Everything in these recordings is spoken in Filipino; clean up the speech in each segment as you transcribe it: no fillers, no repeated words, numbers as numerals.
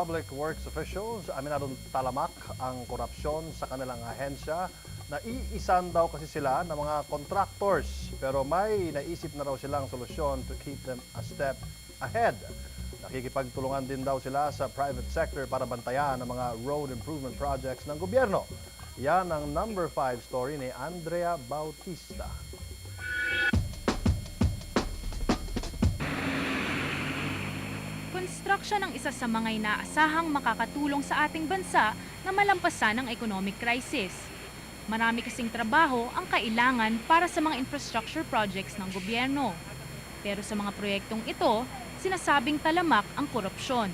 public works officials, aminadong talamak ang korupsyon sa kanilang ahensya. Naiisan daw kasi sila ng mga contractors, pero may naisip na raw silang solusyon to keep them a step ahead. Nakikipagtulungan din daw sila sa private sector para bantayan ang mga road improvement projects ng gobyerno. Yan ang number 5 story ni Andrea Bautista. Construction ang isa sa mga inaasahang makakatulong sa ating bansa na malampasan ang economic crisis. Marami kasing trabaho ang kailangan para sa mga infrastructure projects ng gobyerno. Pero sa mga proyektong ito, sinasabing talamak ang korupsyon.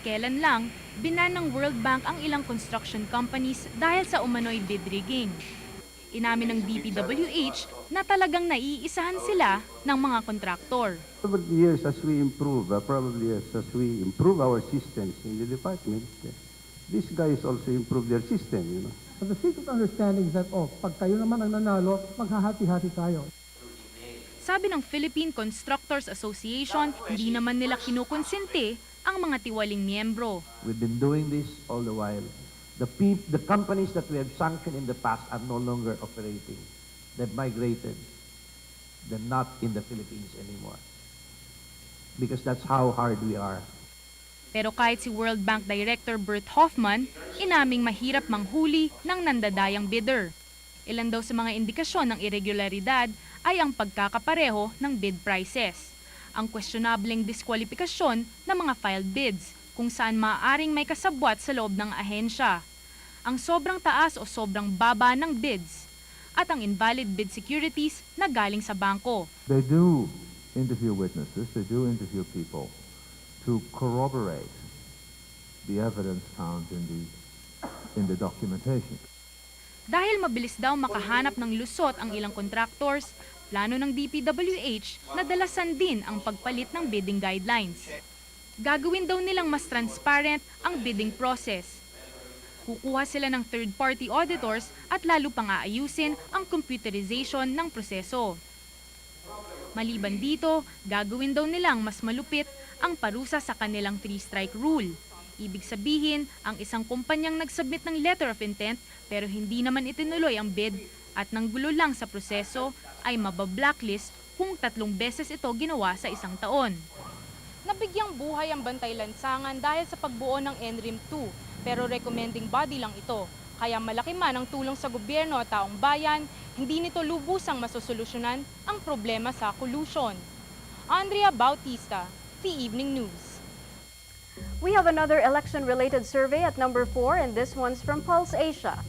Kailan lang, binan ng World Bank ang ilang construction companies dahil sa umano'y bid rigging. Inamin ng DPWH na talagang naiisahan sila ng mga kontraktor. Over the years, as we improve, probably as we improve our systems in the department, these guys also improve their system, you know. For the sake of understanding that, pag kayo naman ang nanalo, maghahati-hati tayo. Sabi ng Philippine Constructors Association, hindi naman nila kinukonsente ang mga tiwaling miyembro. We've been doing this all the while. The companies that we have sanctioned in the past are no longer operating. They've migrated. They're not in the Philippines anymore. Because that's how hard we are. Pero kahit si World Bank Director Bert Hoffman, inaming mahirap manghuli ng nandadayang bidder. Ilan daw sa mga indikasyon ng irregularidad ay ang pagkakapareho ng bid prices, ang questionableng diskwalifikasyon ng mga filed bids, kung saan maaaring may kasabwat sa loob ng ahensya, ang sobrang taas o sobrang baba ng bids, at ang invalid bid securities na galing sa bangko. They do interview witnesses, they do interview people to corroborate the evidence found in the documentation. Dahil mabilis daw makahanap ng lusot ang ilang contractors, plano ng DPWH na dalasan din ang pagpalit ng bidding guidelines. Gagawin daw nilang mas transparent ang bidding process. Kukuha sila ng third-party auditors at lalo pang aayusin ang computerization ng proseso. Maliban dito, gagawin daw nilang mas malupit ang parusa sa kanilang 3-strike rule. Ibig sabihin, ang isang kumpanyang nagsubmit ng letter of intent pero hindi naman itinuloy ang bid at nanggulo lang sa proseso ay mabablacklist kung 3 beses ito ginawa sa isang taon. Nabigyang buhay ang Bantay Lansangan dahil sa pagbuo ng NRIM 2, pero recommending body lang ito. Kaya malaki man ang tulong sa gobyerno at taong bayan, hindi nito lubusang masosolusyonan ang problema sa collusion. Andrea Bautista, The Evening News. We have another election-related survey at number 4, and this one's from Pulse Asia.